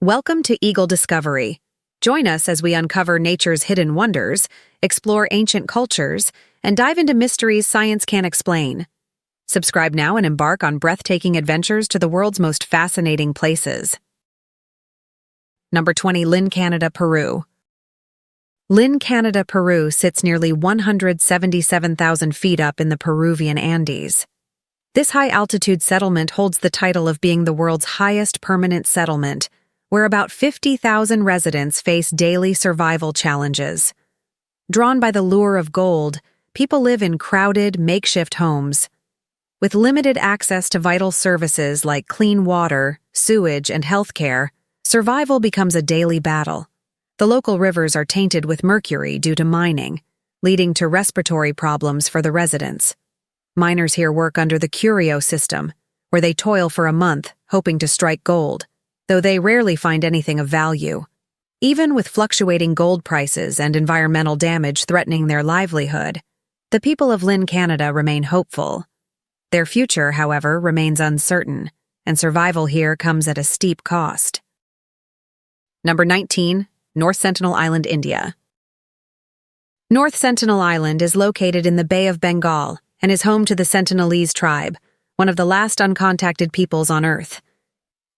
Welcome to Eagle Discovery. Join us as we uncover nature's hidden wonders, explore ancient cultures, and dive into mysteries science can't explain. Subscribe now and embark on breathtaking adventures to the world's most fascinating places. Number 20. Linca Peru. Linca Peru sits nearly 177,000 feet up in the Peruvian Andes. This high-altitude settlement holds the title of being the world's highest permanent settlement, where about 50,000 residents face daily survival challenges. Drawn by the lure of gold, people live in crowded, makeshift homes. With limited access to vital services like clean water, sewage, and healthcare, survival becomes a daily battle. The local rivers are tainted with mercury due to mining, leading to respiratory problems for the residents. Miners here work under the curio system, where they toil for a month, hoping to strike gold, though they rarely find anything of value. Even with fluctuating gold prices and environmental damage threatening their livelihood, the people of Linca remain hopeful. Their future, however, remains uncertain, and survival here comes at a steep cost. Number 19. North Sentinel Island, India. North Sentinel Island is located in the Bay of Bengal and is home to the Sentinelese tribe, one of the last uncontacted peoples on Earth.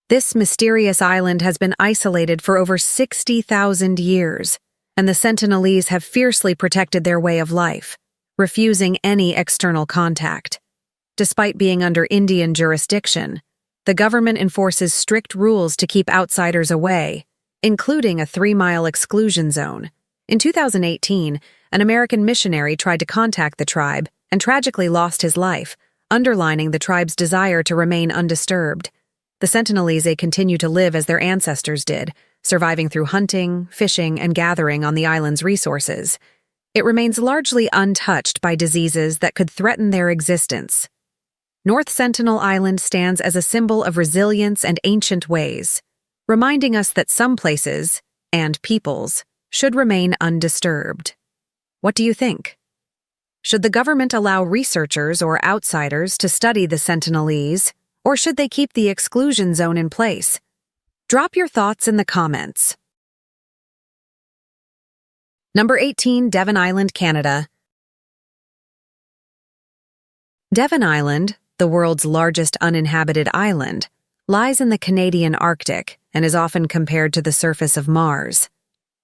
This mysterious island has been isolated for over 60,000 years, and the Sentinelese have fiercely protected their way of life, refusing any external contact. Despite being under Indian jurisdiction, the government enforces strict rules to keep outsiders away, including a 3-mile exclusion zone. In 2018, an American missionary tried to contact the tribe and tragically lost his life, underlining the tribe's desire to remain undisturbed. The Sentinelese continue to live as their ancestors did, surviving through hunting, fishing, and gathering on the island's resources. It remains largely untouched by diseases that could threaten their existence. North Sentinel Island stands as a symbol of resilience and ancient ways, reminding us that some places, and peoples, should remain undisturbed. What do you think? Should the government allow researchers or outsiders to study the Sentinelese, or should they keep the exclusion zone in place? Drop your thoughts in the comments. Number 18. Devon Island, Canada. Devon Island, the world's largest uninhabited island, lies in the Canadian Arctic and is often compared to the surface of Mars.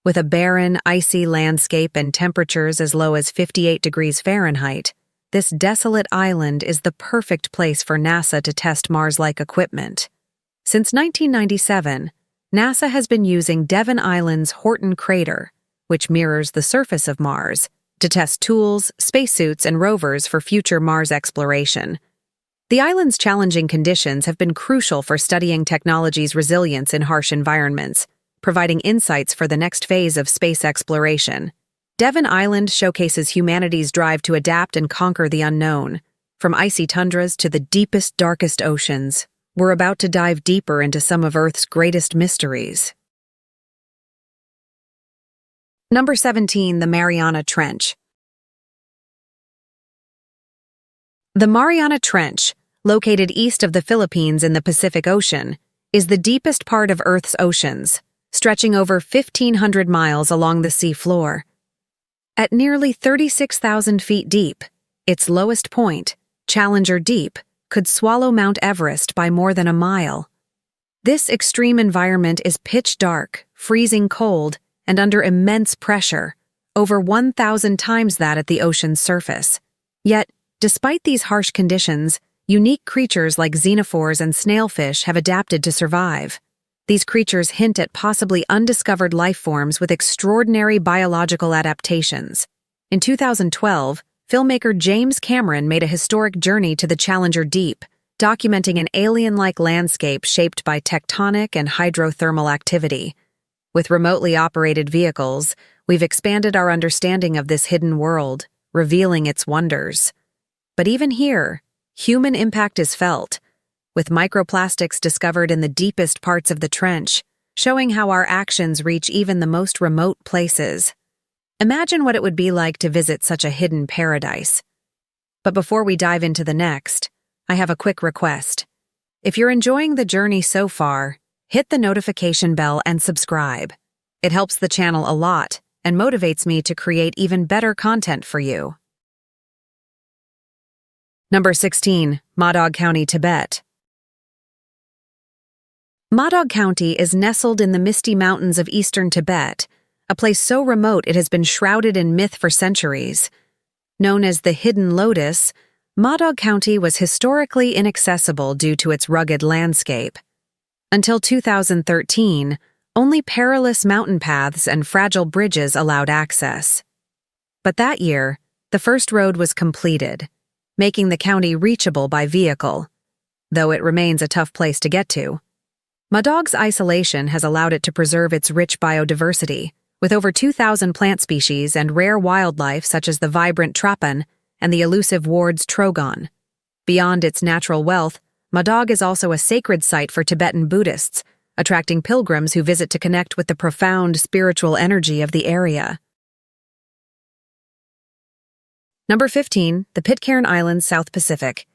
With a barren, icy landscape and temperatures as low as 58 degrees Fahrenheit, this desolate island is the perfect place for NASA to test Mars-like equipment. Since 1997, NASA has been using Devon Island's Horton crater, which mirrors the surface of Mars, to test tools, spacesuits, and rovers for future Mars exploration. The island's challenging conditions have been crucial for studying technology's resilience in harsh environments, providing insights for the next phase of space exploration. Devon Island showcases humanity's drive to adapt and conquer the unknown. From icy tundras to the deepest, darkest oceans, we're about to dive deeper into some of Earth's greatest mysteries. Number 17. The Mariana Trench. The Mariana Trench, located east of the Philippines in the Pacific Ocean, is the deepest part of Earth's oceans, stretching over 1,500 miles along the seafloor. At nearly 36,000 feet deep, its lowest point, Challenger Deep, could swallow Mount Everest by more than a mile. This extreme environment is pitch dark, freezing cold, and under immense pressure, over 1,000 times that at the ocean's surface. Yet, despite these harsh conditions, unique creatures like xenophores and snailfish have adapted to survive. These creatures hint at possibly undiscovered life forms with extraordinary biological adaptations. In 2012, filmmaker James Cameron made a historic journey to the Challenger Deep, documenting an alien-like landscape shaped by tectonic and hydrothermal activity. With remotely operated vehicles, we've expanded our understanding of this hidden world, revealing its wonders. But even here, human impact is felt, with microplastics discovered in the deepest parts of the trench, showing how our actions reach even the most remote places. Imagine what it would be like to visit such a hidden paradise. But before we dive into the next, I have a quick request. If you're enjoying the journey so far, hit the notification bell and subscribe. It helps the channel a lot and motivates me to create even better content for you. Number 16. Madog County, Tibet. Madog County is nestled in the misty mountains of eastern Tibet, a place so remote it has been shrouded in myth for centuries. Known as the Hidden Lotus, Madog County was historically inaccessible due to its rugged landscape. Until 2013, only perilous mountain paths and fragile bridges allowed access. But that year, the first road was completed, making the county reachable by vehicle, though it remains a tough place to get to. Madog's isolation has allowed it to preserve its rich biodiversity, with over 2,000 plant species and rare wildlife such as the vibrant trapan and the elusive Ward's trogon. Beyond its natural wealth, Madog is also a sacred site for Tibetan Buddhists, attracting pilgrims who visit to connect with the profound spiritual energy of the area. Number 15. The Pitcairn Islands, South Pacific.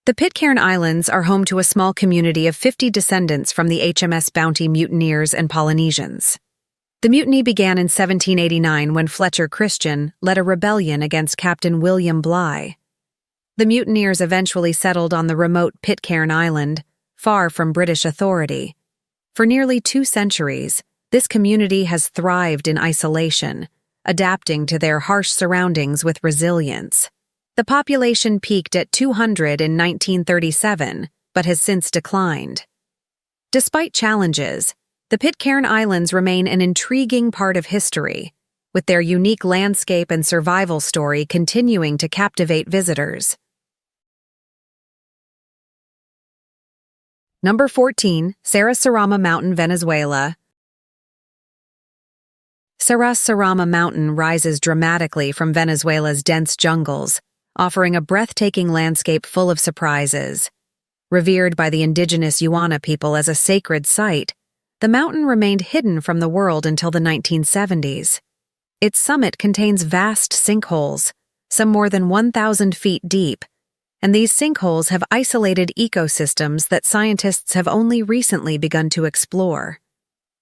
The Pitcairn Islands are home to a small community of 50 descendants from the HMS Bounty mutineers and Polynesians. The mutiny began in 1789 when Fletcher Christian led a rebellion against Captain William Bligh. The mutineers eventually settled on the remote Pitcairn Island, far from British authority. For nearly 2 centuries, this community has thrived in isolation, adapting to their harsh surroundings with resilience. The population peaked at 200 in 1937, but has since declined. Despite challenges, the Pitcairn Islands remain an intriguing part of history, with their unique landscape and survival story continuing to captivate visitors. Number 14. Saras Mountain, Venezuela. Saras Mountain rises dramatically from Venezuela's dense jungles, offering a breathtaking landscape full of surprises. Revered by the indigenous Yuana people as a sacred site, the mountain remained hidden from the world until the 1970s. Its summit contains vast sinkholes, some more than 1,000 feet deep, and these sinkholes have isolated ecosystems that scientists have only recently begun to explore.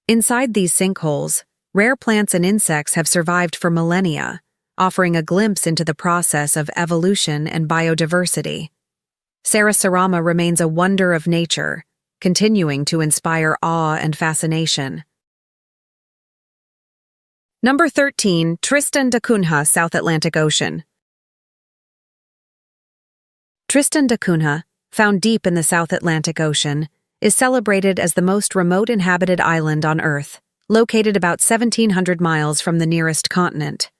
Inside these sinkholes, rare plants and insects have survived for millennia, offering a glimpse into the process of evolution and biodiversity. Sarasarama remains a wonder of nature, continuing to inspire awe and fascination. Number 13. Tristan Duna, South Atlantic Ocean. Tristan Duna, found deep in the South Atlantic Ocean, is celebrated as the most remote inhabited island on Earth, located about 1,700 miles from the nearest continent.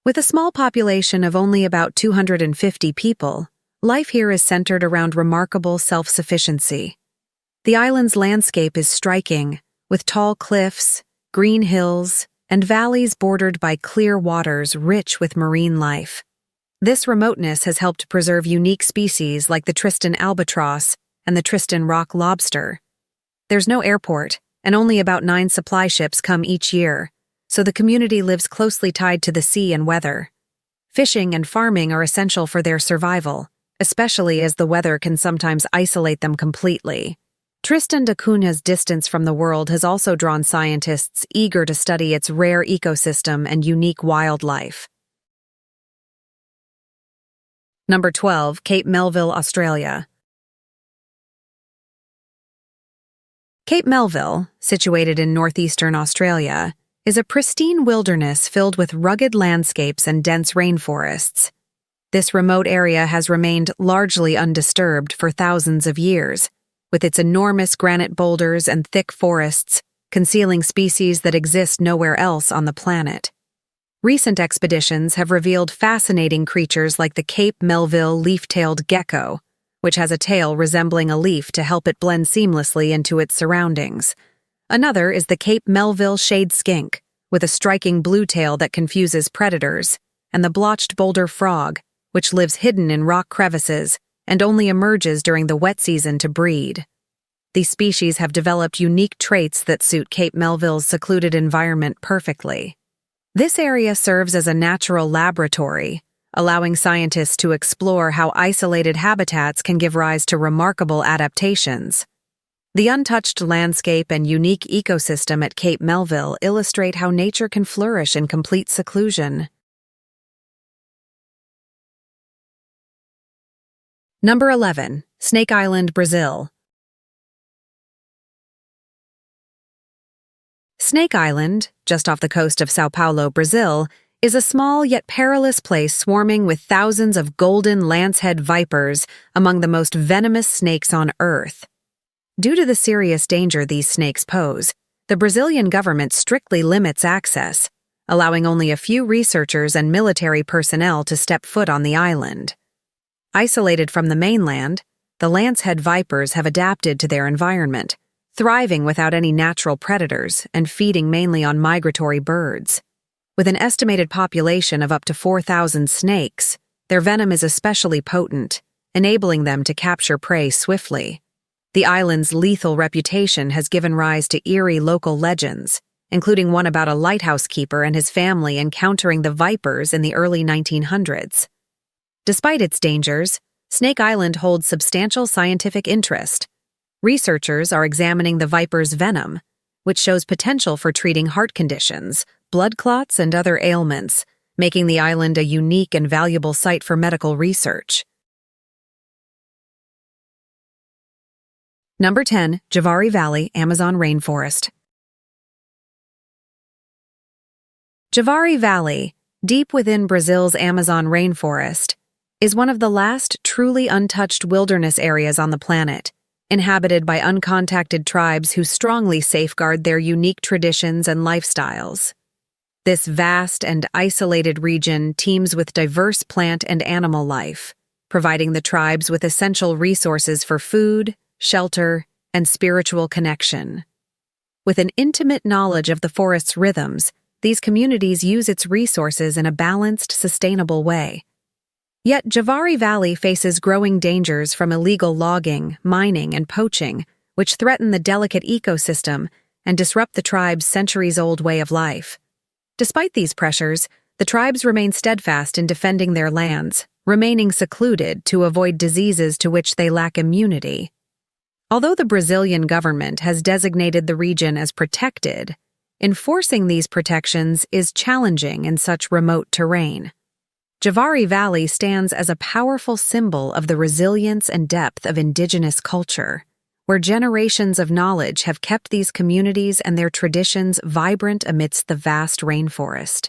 With a small population of only about 250 people, life here is centered around remarkable self-sufficiency. The island's landscape is striking, with tall cliffs, green hills, and valleys bordered by clear waters rich with marine life. This remoteness has helped preserve unique species like the Tristan albatross and the Tristan rock lobster. There's no airport, and only about 9 supply ships come each year, so the community lives closely tied to the sea and weather. Fishing and farming are essential for their survival, especially as the weather can sometimes isolate them completely. Tristan Duna's distance from the world has also drawn scientists eager to study its rare ecosystem and unique wildlife. Number 12. Cape Melville, Australia. Cape Melville, situated in northeastern Australia, is a pristine wilderness filled with rugged landscapes and dense rainforests. This remote area has remained largely undisturbed for thousands of years, with its enormous granite boulders and thick forests concealing species that exist nowhere else on the planet. Recent expeditions have revealed fascinating creatures like the Cape Melville leaf-tailed gecko, which has a tail resembling a leaf to help it blend seamlessly into its surroundings. Another is the Cape Melville shade skink, with a striking blue tail that confuses predators, and the blotched boulder frog, which lives hidden in rock crevices and only emerges during the wet season to breed. These species have developed unique traits that suit Cape Melville's secluded environment perfectly. This area serves as a natural laboratory, allowing scientists to explore how isolated habitats can give rise to remarkable adaptations. The untouched landscape and unique ecosystem at Cape Melville illustrate how nature can flourish in complete seclusion. Number 11. Snake Island, Brazil. Snake Island, just off the coast of São Paulo, Brazil, is a small yet perilous place swarming with thousands of golden lancehead vipers, among the most venomous snakes on Earth. Due to the serious danger these snakes pose, the Brazilian government strictly limits access, allowing only a few researchers and military personnel to step foot on the island. Isolated from the mainland, the lancehead vipers have adapted to their environment, thriving without any natural predators and feeding mainly on migratory birds. With an estimated population of up to 4,000 snakes, their venom is especially potent, enabling them to capture prey swiftly. The island's lethal reputation has given rise to eerie local legends, including one about a lighthouse keeper and his family encountering the vipers in the early 1900s. Despite its dangers, Snake Island holds substantial scientific interest. Researchers are examining the viper's venom, which shows potential for treating heart conditions, blood clots, and other ailments, making the island a unique and valuable site for medical research. Number 10. Javari Valley, Amazon Rainforest. Javari Valley, deep within Brazil's Amazon rainforest, is one of the last truly untouched wilderness areas on the planet, inhabited by uncontacted tribes who strongly safeguard their unique traditions and lifestyles. This vast and isolated region teems with diverse plant and animal life, providing the tribes with essential resources for food, shelter, and spiritual connection. With an intimate knowledge of the forest's rhythms, these communities use its resources in a balanced, sustainable way. Yet Javari Valley faces growing dangers from illegal logging, mining, and poaching, which threaten the delicate ecosystem and disrupt the tribe's centuries-old way of life. Despite these pressures, the tribes remain steadfast in defending their lands, remaining secluded to avoid diseases to which they lack immunity. Although the Brazilian government has designated the region as protected, enforcing these protections is challenging in such remote terrain. Javari Valley stands as a powerful symbol of the resilience and depth of indigenous culture, where generations of knowledge have kept these communities and their traditions vibrant amidst the vast rainforest.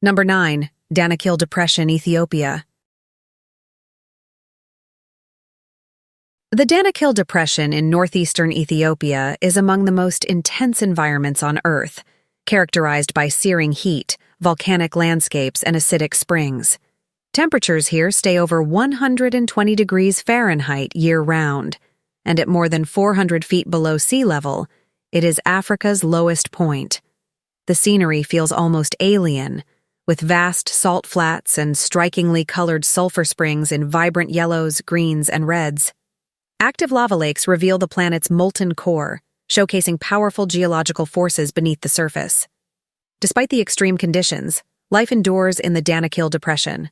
Number 9. Danakil Depression, Ethiopia. The Danakil Depression in northeastern Ethiopia is among the most intense environments on Earth, characterized by searing heat, volcanic landscapes, and acidic springs. Temperatures here stay over 120 degrees Fahrenheit year-round, and at more than 400 feet below sea level, it is Africa's lowest point. The scenery feels almost alien, with vast salt flats and strikingly colored sulfur springs in vibrant yellows, greens, and reds. Active lava lakes reveal the planet's molten core, showcasing powerful geological forces beneath the surface. Despite the extreme conditions, life endures in the Danakil Depression.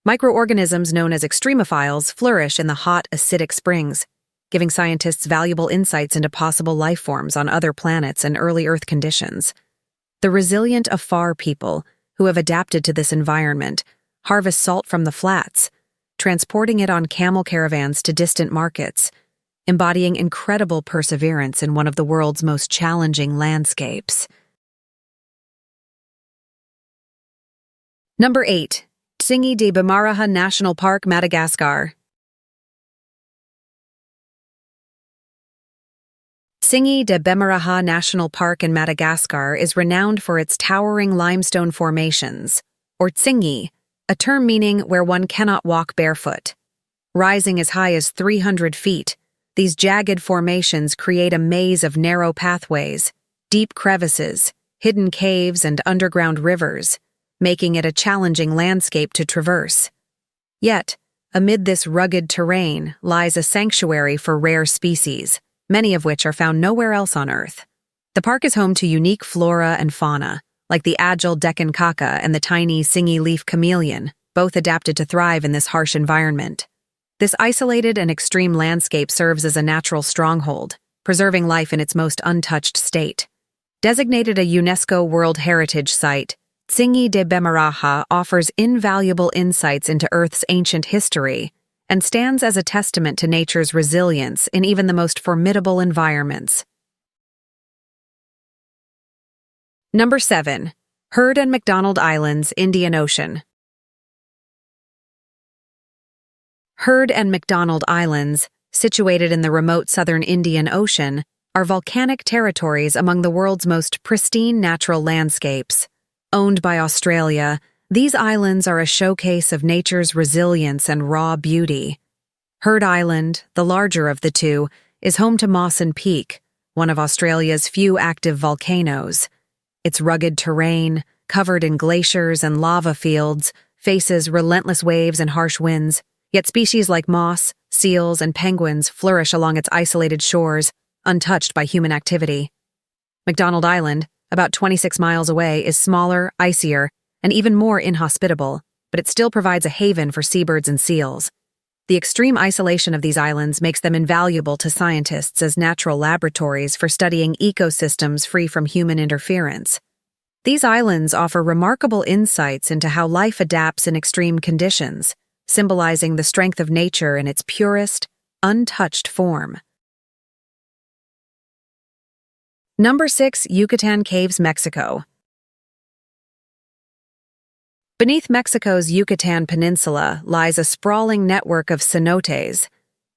Microorganisms known as extremophiles flourish in the hot, acidic springs, giving scientists valuable insights into possible life forms on other planets and early Earth conditions. The resilient Afar people, who have adapted to this environment, harvest salt from the flats, transporting it on camel caravans to distant markets, embodying incredible perseverance in one of the world's most challenging landscapes. Number 8. Tsingy de Bemaraha National Park, Madagascar. Tsingy de Bemaraha National Park in Madagascar is renowned for its towering limestone formations, or tsingy, a term meaning where one cannot walk barefoot. Rising as high as 300 feet, these jagged formations create a maze of narrow pathways, deep crevices, hidden caves, and underground rivers, making it a challenging landscape to traverse. Yet, amid this rugged terrain lies a sanctuary for rare species, many of which are found nowhere else on Earth. The park is home to unique flora and fauna, like the agile Deccan kaka and the tiny singy leaf chameleon, both adapted to thrive in this harsh environment. This isolated and extreme landscape serves as a natural stronghold, preserving life in its most untouched state. Designated a UNESCO World Heritage Site, Tsingy de Bemaraha offers invaluable insights into Earth's ancient history and stands as a testament to nature's resilience in even the most formidable environments. Number 7. Heard and McDonald Islands, Indian Ocean. Heard and McDonald Islands, situated in the remote southern Indian Ocean, are volcanic territories among the world's most pristine natural landscapes. Owned by Australia, these islands are a showcase of nature's resilience and raw beauty. Heard Island, the larger of the two, is home to Mawson Peak, one of Australia's few active volcanoes. Its rugged terrain, covered in glaciers and lava fields, faces relentless waves and harsh winds, yet species like moss, seals, and penguins flourish along its isolated shores, untouched by human activity. McDonald Island, about 26 miles away, is smaller, icier, and even more inhospitable, but it still provides a haven for seabirds and seals. The extreme isolation of these islands makes them invaluable to scientists as natural laboratories for studying ecosystems free from human interference. These islands offer remarkable insights into how life adapts in extreme conditions, symbolizing the strength of nature in its purest, untouched form. Number 6. Yucatan Caves, Mexico. Beneath Mexico's Yucatan Peninsula lies a sprawling network of cenotes,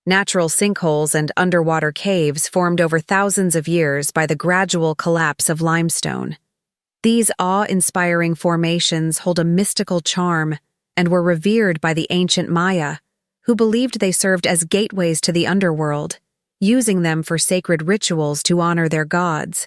natural sinkholes and underwater caves formed over thousands of years by the gradual collapse of limestone. These awe-inspiring formations hold a mystical charm and were revered by the ancient Maya, who believed they served as gateways to the underworld, using them for sacred rituals to honor their gods.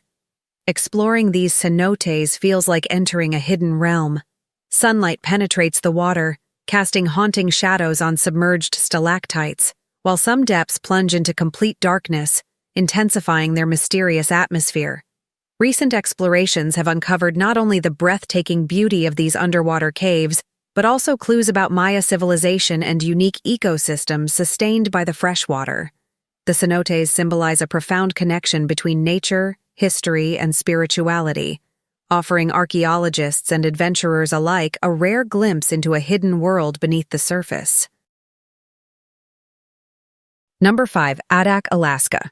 Exploring these cenotes feels like entering a hidden realm. Sunlight penetrates the water, casting haunting shadows on submerged stalactites, while some depths plunge into complete darkness, intensifying their mysterious atmosphere. Recent explorations have uncovered not only the breathtaking beauty of these underwater caves, but also clues about Maya civilization and unique ecosystems sustained by the freshwater. The cenotes symbolize a profound connection between nature, history, and spirituality, offering archaeologists and adventurers alike a rare glimpse into a hidden world beneath the surface. Number 5. Adak, Alaska.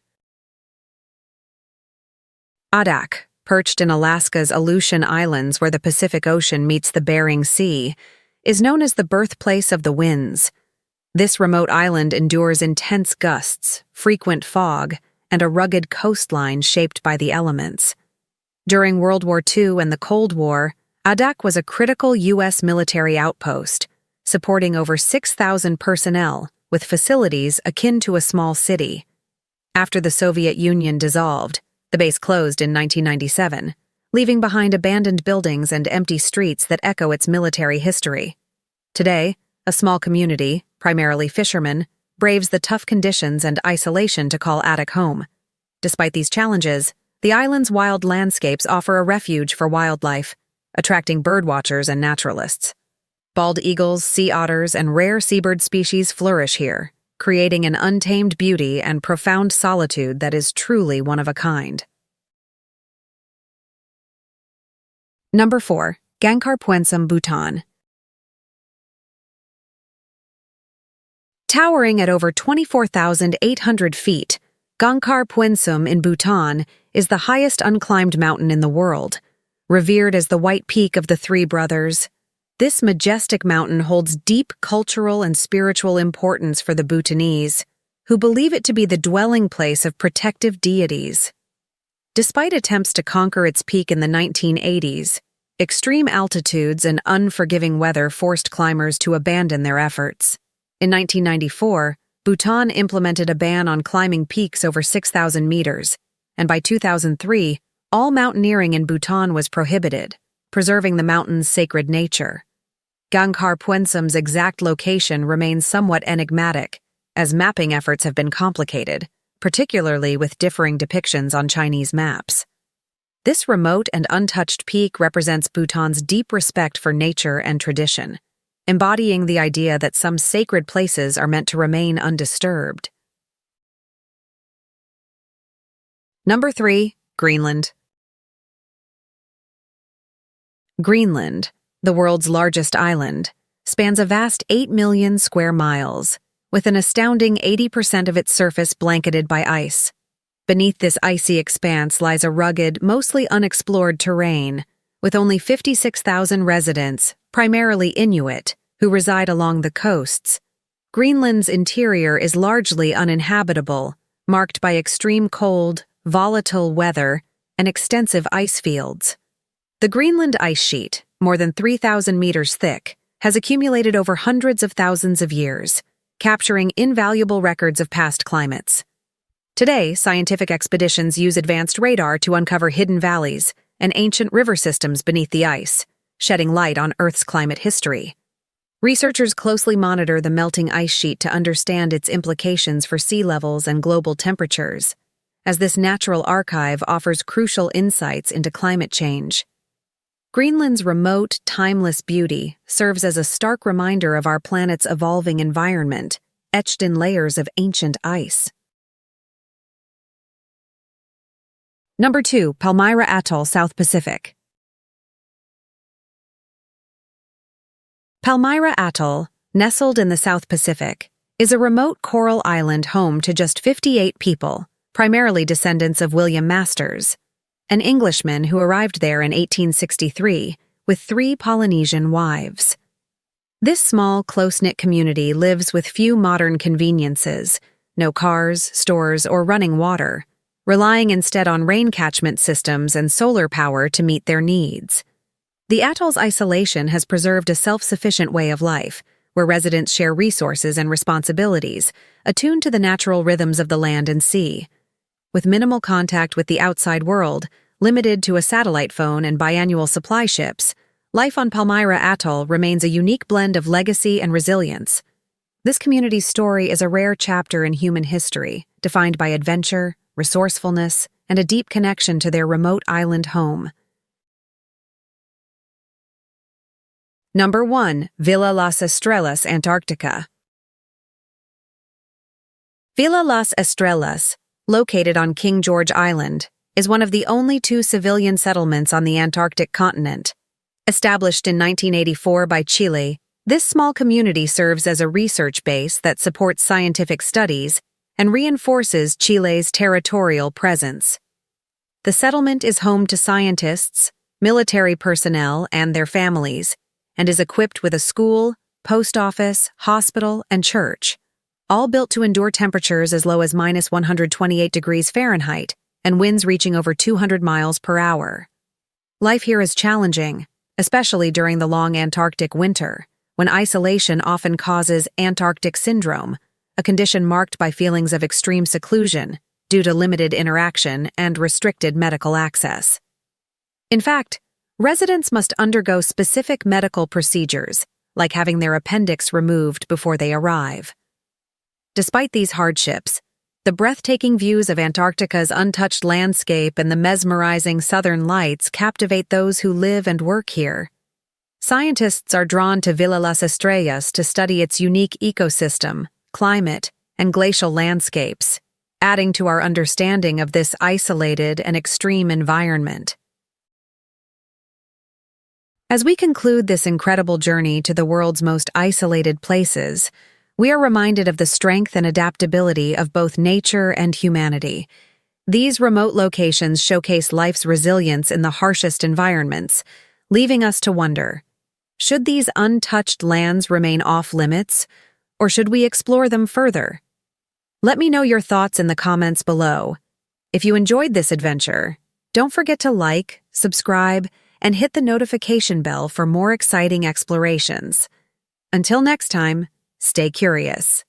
Adak, perched in Alaska's Aleutian Islands where the Pacific Ocean meets the Bering Sea, is known as the birthplace of the winds. This remote island endures intense gusts, frequent fog, and a rugged coastline shaped by the elements. During World War II and the Cold War, Adak was a critical U.S. military outpost, supporting over 6,000 personnel, with facilities akin to a small city. After the Soviet Union dissolved, the base closed in 1997, leaving behind abandoned buildings and empty streets that echo its military history. Today, a small community, primarily fishermen, braves the tough conditions and isolation to call Adak home. Despite these challenges, the island's wild landscapes offer a refuge for wildlife, attracting birdwatchers and naturalists. Bald eagles, sea otters, and rare seabird species flourish here, creating an untamed beauty and profound solitude that is truly one of a kind. Number 4. Garpuensum, Bhutan. Towering at over 24,800 feet, Garpuensum in Bhutan is the highest unclimbed mountain in the world. Revered as the White Peak of the Three Brothers, this majestic mountain holds deep cultural and spiritual importance for the Bhutanese, who believe it to be the dwelling place of protective deities. Despite attempts to conquer its peak in the 1980s, extreme altitudes and unforgiving weather forced climbers to abandon their efforts. In 1994, Bhutan implemented a ban on climbing peaks over 6,000 meters, and by 2003, all mountaineering in Bhutan was prohibited, preserving the mountain's sacred nature. Garpuensum's exact location remains somewhat enigmatic, as mapping efforts have been complicated, particularly with differing depictions on Chinese maps. This remote and untouched peak represents Bhutan's deep respect for nature and tradition, embodying the idea that some sacred places are meant to remain undisturbed. Number 3. Greenland. Greenland, the world's largest island, spans a vast 8 million square miles, with an astounding 80% of its surface blanketed by ice. Beneath this icy expanse lies a rugged, mostly unexplored terrain, with only 56,000 residents, primarily Inuit, who reside along the coasts. Greenland's interior is largely uninhabitable, marked by extreme cold, volatile weather, and extensive ice fields. The Greenland ice sheet, more than 3,000 meters thick, has accumulated over hundreds of thousands of years, capturing invaluable records of past climates. Today, scientific expeditions use advanced radar to uncover hidden valleys and ancient river systems beneath the ice, shedding light on Earth's climate history. Researchers closely monitor the melting ice sheet to understand its implications for sea levels and global temperatures, as this natural archive offers crucial insights into climate change. Greenland's remote, timeless beauty serves as a stark reminder of our planet's evolving environment, etched in layers of ancient ice. Number 2. Palmyra Atoll, South Pacific. Palmyra Atoll, nestled in the South Pacific, is a remote coral island home to just 58 people, primarily descendants of William Masters, an Englishman who arrived there in 1863 with 3 Polynesian wives. This small, close-knit community lives with few modern conveniences, no cars, stores, or running water, relying instead on rain catchment systems and solar power to meet their needs. The atoll's isolation has preserved a self-sufficient way of life, where residents share resources and responsibilities, attuned to the natural rhythms of the land and sea. With minimal contact with the outside world, limited to a satellite phone and biannual supply ships, life on Palmyra Atoll remains a unique blend of legacy and resilience. This community's story is a rare chapter in human history, defined by adventure, resourcefulness, and a deep connection to their remote island home. Number 1. Villa Las Estrellas, Antarctica. Villa Las Estrellas, located on King George Island, is one of the only 2 civilian settlements on the Antarctic continent. Established in 1984 by Chile, this small community serves as a research base that supports scientific studies and reinforces Chile's territorial presence. The settlement is home to scientists, military personnel, and their families, and is equipped with a school, post office, hospital, and church, all built to endure temperatures as low as -128 degrees Fahrenheit and winds reaching over 200 miles per hour. Life here is challenging, especially during the long Antarctic winter, when isolation often causes Antarctic syndrome, a condition marked by feelings of extreme seclusion due to limited interaction and restricted medical access. In fact, residents must undergo specific medical procedures, like having their appendix removed before they arrive. Despite these hardships, the breathtaking views of Antarctica's untouched landscape and the mesmerizing southern lights captivate those who live and work here. Scientists are drawn to Villa Las Estrellas to study its unique ecosystem, climate, and glacial landscapes, adding to our understanding of this isolated and extreme environment. As we conclude this incredible journey to the world's most isolated places, we are reminded of the strength and adaptability of both nature and humanity. These remote locations showcase life's resilience in the harshest environments, leaving us to wonder, should these untouched lands remain off-limits, or should we explore them further? Let me know your thoughts in the comments below. If you enjoyed this adventure, don't forget to like, subscribe, and hit the notification bell for more exciting explorations. Until next time, stay curious.